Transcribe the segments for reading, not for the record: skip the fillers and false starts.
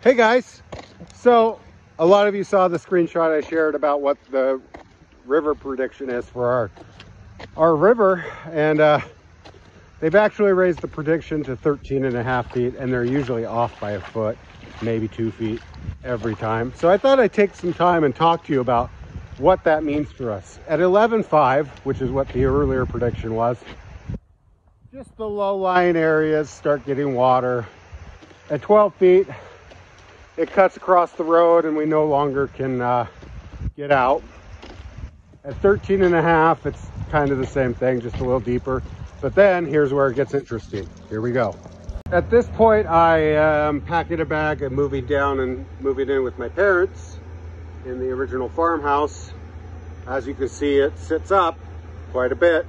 Hey guys, so a lot of you saw the screenshot I shared about what the river prediction is for our river, and they've actually raised the prediction to 13.5 feet, and they're usually off by a foot, maybe 2 feet every time. So I thought I'd take some time and talk to you about what that means for us. At 11.5, which is what the earlier prediction was, just the low-lying areas start getting water. At 12 feet, it cuts across the road and we no longer can get out. At 13.5, it's kind of the same thing, just a little deeper. But then here's where it gets interesting. Here we go. At this point, I am packing a bag and moving down and moving in with my parents in the original farmhouse. As you can see, it sits up quite a bit.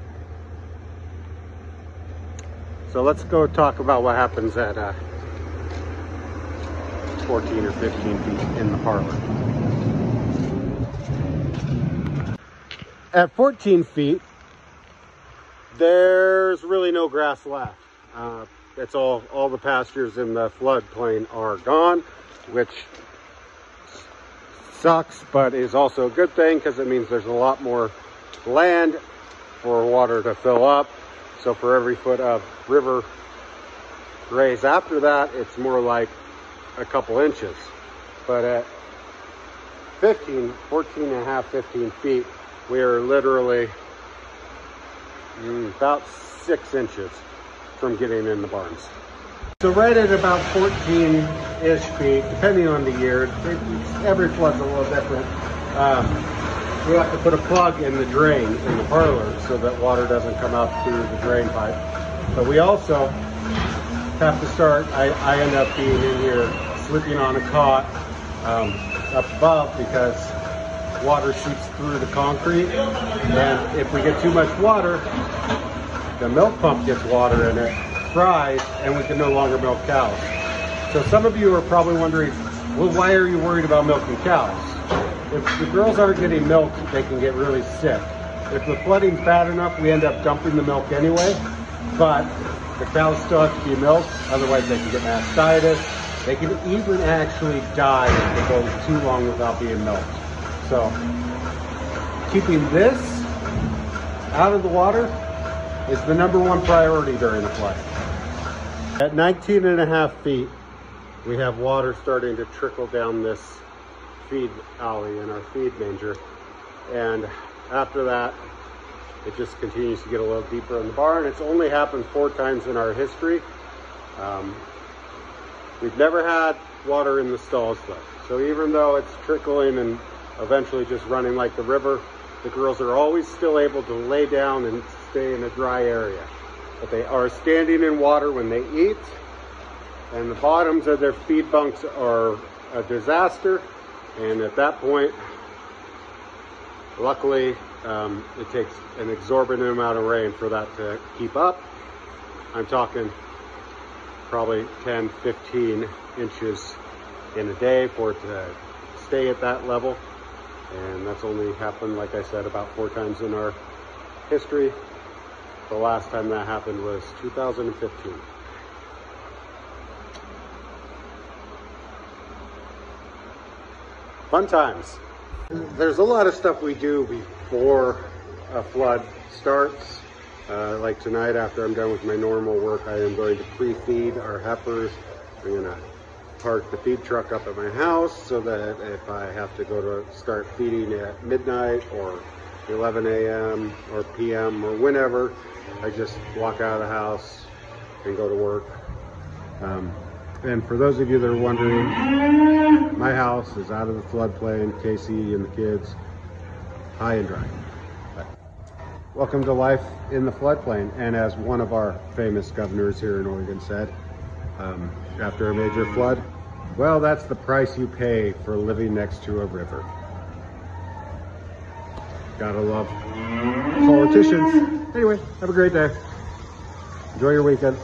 So let's go talk about what happens at 14 or 15 feet in the parlor. At 14 feet, there's really no grass left. It's all the pastures in the floodplain are gone, which sucks, but is also a good thing because it means there's a lot more land for water to fill up. So for every foot of river raise after that, it's more like a couple inches. But at 14 and a half, 15 feet, we are literally about 6 inches from getting in the barns. So right at about 14-ish feet, depending on the year, every flood's a little different. We have to put a plug in the drain in the parlor so that water doesn't come out through the drain pipe. But we also have to start, I end up being in here sleeping on a cot up above because water seeps through the concrete, and if we get too much water, the milk pump gets water in it, fries, and we can no longer milk cows. So some of you are probably wondering, well, why are you worried about milking cows? If the girls aren't getting milk, they can get really sick. If the flooding's bad enough, we end up dumping the milk anyway, but the cows still have to be milked, otherwise they can get mastitis. They can even actually die if it goes too long without being milked. So keeping this out of the water is the #1 priority during the flood. At 19.5 feet, we have water starting to trickle down this feed alley in our feed manger. And after that, it just continues to get a little deeper in the barn. It's only happened 4 times in our history. We've never had water in the stalls though. So even though it's trickling and eventually just running like the river, the girls are always still able to lay down and stay in a dry area. But they are standing in water when they eat, and the bottoms of their feed bunks are a disaster. And at that point, luckily, it takes an exorbitant amount of rain for that to keep up. I'm talking probably 10, 15 inches in a day for it to stay at that level. And that's only happened, like I said, about 4 times in our history. The last time that happened was 2015. Fun times. There's a lot of stuff we do before a flood starts. Like tonight, after I'm done with my normal work, I am going to pre-feed our heifers. I'm going to park the feed truck up at my house so that if I have to go to start feeding at midnight or 11 a.m. or p.m. or whenever, I just walk out of the house and go to work. And for those of you that are wondering, my house is out of the floodplain. Casey and the kids, high and dry. Welcome to life in the floodplain. And as one of our famous governors here in Oregon said, after a major flood, well, that's the price you pay for living next to a river. Gotta love politicians. Anyway, have a great day. Enjoy your weekend.